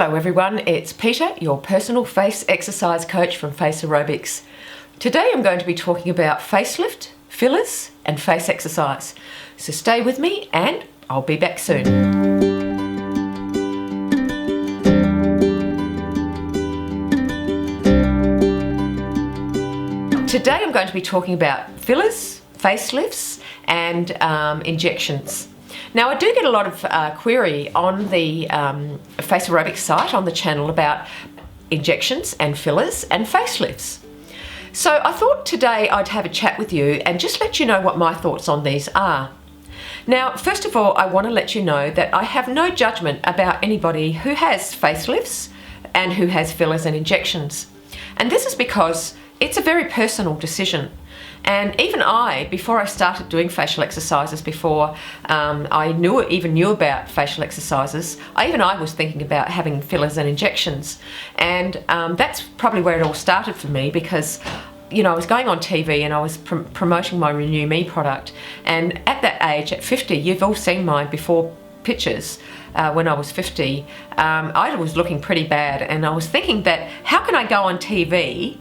Hello everyone, it's Peter, your personal face exercise coach from FACEROBICS. Today I'm going to be talking about facelift, fillers and face exercise. So stay with me and I'll be back soon. Today I'm going to be talking about fillers, facelifts and injections. Now I do get a lot of query on the FACEROBICS site on the channel about injections and fillers and facelifts. So I thought today I'd have a chat with you and just let you know what my thoughts on these are. Now first of all I want to let you know that I have no judgment about anybody who has facelifts and who has fillers and injections. And this is because it's a very personal decision. And even before I started doing facial exercises, before I even knew about facial exercises, I was thinking about having fillers and injections. And that's probably where it all started for me, because I was going on TV and I was promoting my Renew Me product. And at that age, at 50, you've all seen my before pictures. When I was 50, I was looking pretty bad, and I was thinking that how can I go on TV,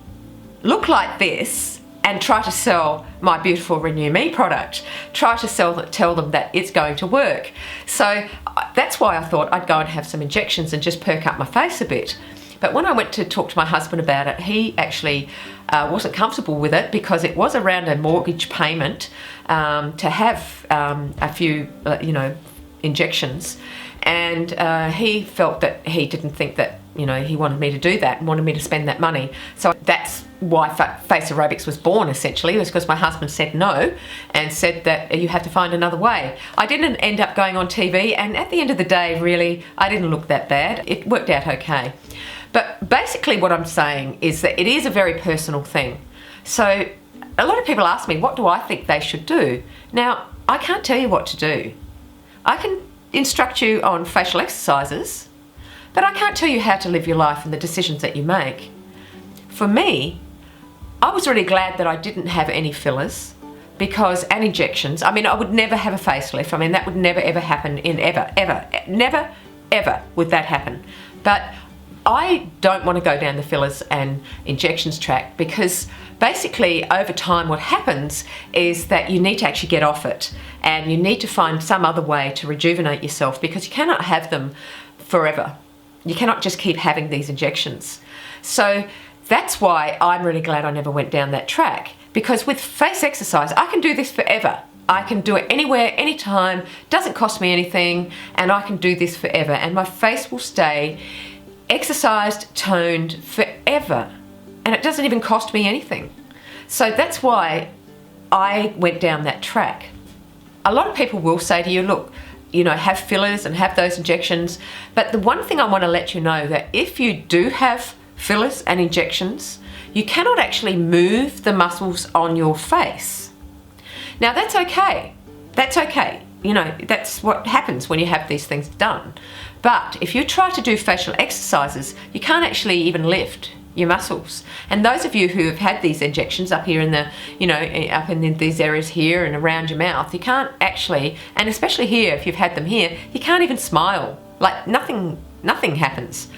look like this, and try to sell my beautiful Renew Me product, try to tell them that it's going to work. So that's why I thought I'd go and have some injections and just perk up my face a bit. But when I went to talk to my husband about it, he actually wasn't comfortable with it, because it was around a mortgage payment to have a few injections. And he felt that he didn't think that he wanted me to do that and wanted me to spend that money. So that's why FACEROBICS was born, essentially. It was because my husband said no and said that you have to find another way. I didn't end up going on TV, and at the end of the day, really, I didn't look that bad. It worked out okay. But basically what I'm saying is that it is a very personal thing. So a lot of people ask me, what do I think they should do? Now, I can't tell you what to do. I can instruct you on facial exercises, but I can't tell you how to live your life and the decisions that you make. For me, I was really glad that I didn't have any fillers and injections. I mean, I would never have a facelift. I mean, that would never ever happen never ever would that happen. But I don't want to go down the fillers and injections track, because basically over time what happens is that you need to actually get off it, and you need to find some other way to rejuvenate yourself, because you cannot have them forever. You cannot just keep having these injections. So that's why I'm really glad I never went down that track, because with face exercise I can do this forever. I can do it anywhere, anytime, doesn't cost me anything, and I can do this forever, and my face will stay exercised, toned forever, and it doesn't even cost me anything. So that's why I went down that track. A lot of people will say to you, look, have fillers and have those injections, but the one thing I want to let you know, that if you do have fillers and injections, you cannot actually move the muscles on your face. Now that's okay. That's okay. That's what happens when you have these things done. But if you try to do facial exercises, you can't actually even lift your muscles. And those of you who have had these injections up here in the, up in these areas here and around your mouth, you can't actually, and especially here, if you've had them here, you can't even smile. Like nothing happens.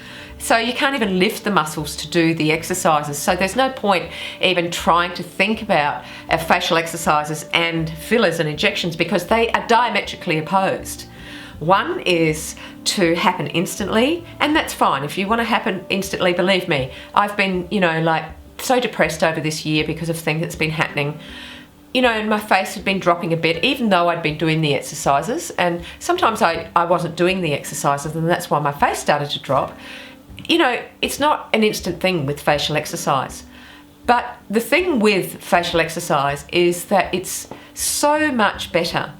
So you can't even lift the muscles to do the exercises. So there's no point even trying to think about facial exercises and fillers and injections, because they are diametrically opposed. One is to happen instantly, and that's fine. If you want to happen instantly, believe me, I've been, so depressed over this year because of things that's been happening. And my face had been dropping a bit, even though I'd been doing the exercises. And sometimes I wasn't doing the exercises, and that's why my face started to drop. It's not an instant thing with facial exercise. But the thing with facial exercise is that it's so much better.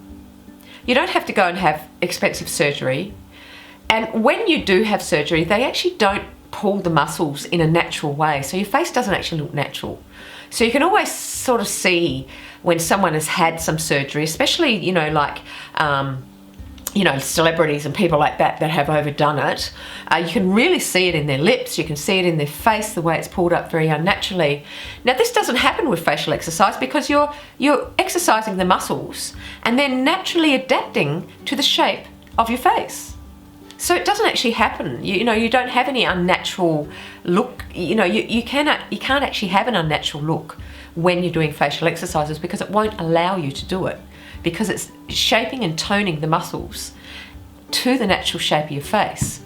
You don't have to go and have expensive surgery. And when you do have surgery, they actually don't pull the muscles in a natural way. So your face doesn't actually look natural. So you can always sort of see when someone has had some surgery, especially, celebrities and people like that have overdone it. You can really see it in their lips, you can see it in their face, the way it's pulled up very unnaturally. Now this doesn't happen with facial exercise, because you're exercising the muscles and they're naturally adapting to the shape of your face. So it doesn't actually happen. You know, you don't have any unnatural look. You know, you can't actually have an unnatural look when you're doing facial exercises, because it won't allow you to do it, because it's shaping and toning the muscles to the natural shape of your face.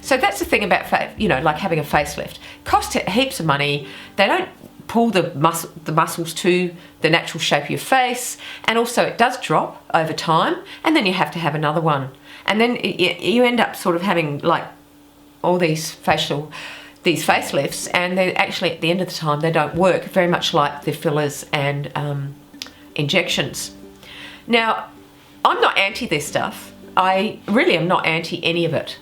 So that's the thing about, you know, like having a facelift. Costs heaps of money. They don't pull the muscles to the natural shape of your face, and also it does drop over time, and then you have to have another one. And then you end up sort of having like all these facelifts, and then actually at the end of the time they don't work, very much like the fillers and injections. Now, I'm not anti this stuff. I really am not anti any of it.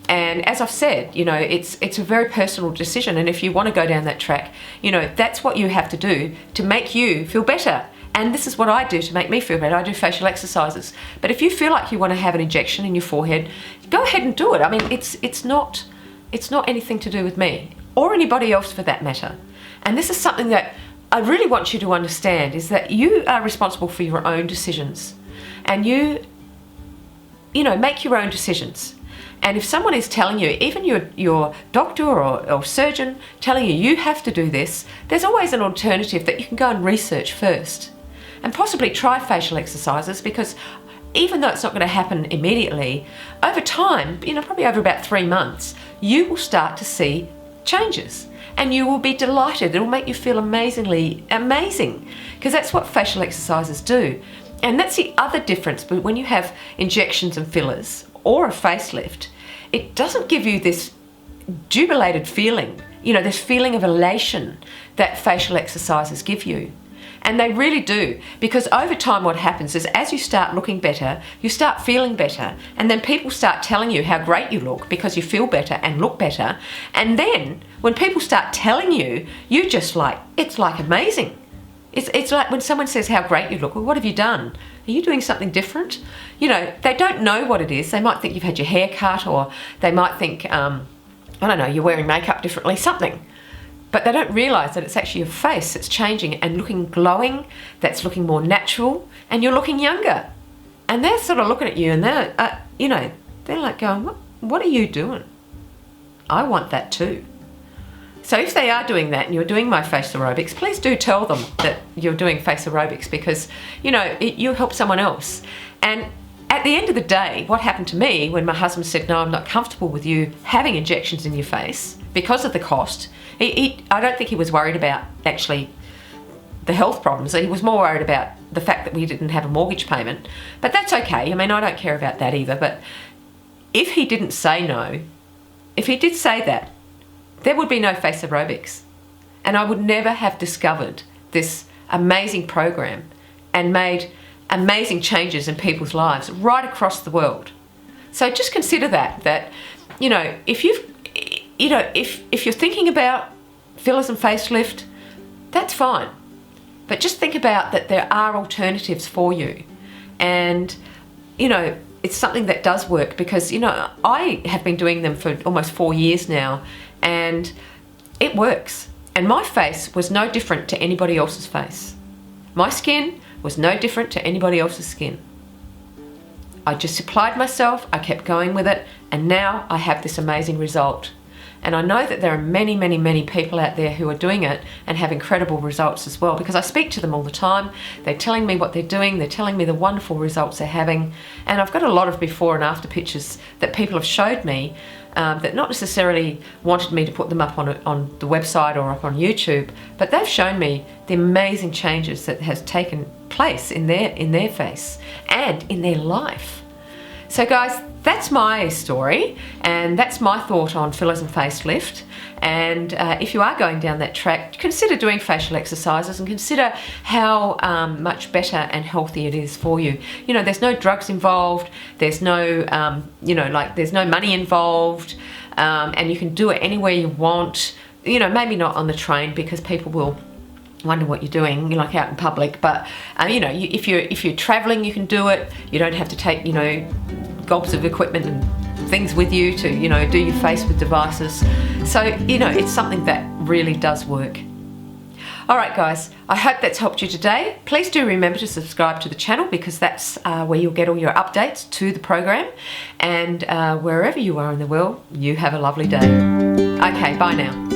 And as I've said, you know, it's a very personal decision, and if you want to go down that track, you know, that's what you have to do to make you feel better. And this is what I do to make me feel better. I do facial exercises. But if you feel like you want to have an injection in your forehead, go ahead and do it. I mean, it's not anything to do with me or anybody else for that matter. And this is something that I really want you to understand, is that you are responsible for your own decisions, and you know, make your own decisions. And if someone is telling you, even your doctor or surgeon telling you you have to do this, there's always an alternative that you can go and research first and possibly try facial exercises, because even though it's not going to happen immediately, over time, you know, probably over about 3 months, you will start to see changes, and you will be delighted. It will make you feel amazing, because that's what facial exercises do. And that's the other difference. But when you have injections and fillers or a facelift, it doesn't give you this jubilated feeling, you know, this feeling of elation that facial exercises give you. And they really do, because over time what happens is, as you start looking better, you start feeling better, and then people start telling you how great you look because you feel better and look better. And then when people start telling you, you just like, it's like amazing. It's like when someone says how great you look, well, what have you done? Are you doing something different? You know, they don't know what it is. They might think you've had your hair cut, or they might think, I don't know, you're wearing makeup differently, something. But they don't realise that it's actually your face that's changing and looking glowing, that's looking more natural, and you're looking younger. And they're sort of looking at you, and they're, you know, they're like going, what are you doing? I want that too. So if they are doing that and you're doing my FACEROBICS, please do tell them that you're doing FACEROBICS, because, you know, you'll help someone else. And at the end of the day, what happened to me when my husband said, no, I'm not comfortable with you having injections in your face because of the cost, I don't think he was worried about actually the health problems. He was more worried about the fact that we didn't have a mortgage payment. But that's okay. I mean, I don't care about that either. But if he didn't say no, if he did say that, there would be no FACEROBICS, and I would never have discovered this amazing program and made amazing changes in people's lives right across the world. So just consider that, you know, if you're thinking about fillers and facelift, that's fine. But just think about that there are alternatives for you. And, you know, it's something that does work, because, you know, I have been doing them for almost 4 years now, and it works. And my face was no different to anybody else's face. My skin was no different to anybody else's skin. I just applied myself, I kept going with it, and now I have this amazing result. And I know that there are many, many, many people out there who are doing it and have incredible results as well, because I speak to them all the time. They're telling me what they're doing, they're telling me the wonderful results they're having. And I've got a lot of before and after pictures that people have showed me, that not necessarily wanted me to put them up on the website or up on YouTube, but they've shown me the amazing changes that has taken place in their face and in their life. So guys, that's my story, and that's my thought on fillers and facelift. And if you are going down that track, consider doing facial exercises and consider how much better and healthy it is for you. You know, there's no drugs involved, there's no, you know, like there's no money involved, and you can do it anywhere you want. You know, maybe not on the train, because people will wonder what you're doing, like out in public. But you know, if you're traveling, you can do it. You don't have to take, you know, gobs of equipment and things with you to, you know, do your face with devices. So, you know, it's something that really does work. Alright guys, I hope that's helped you today. Please do remember to subscribe to the channel because that's where you'll get all your updates to the program. And wherever you are in the world, you have a lovely day. Okay, bye now.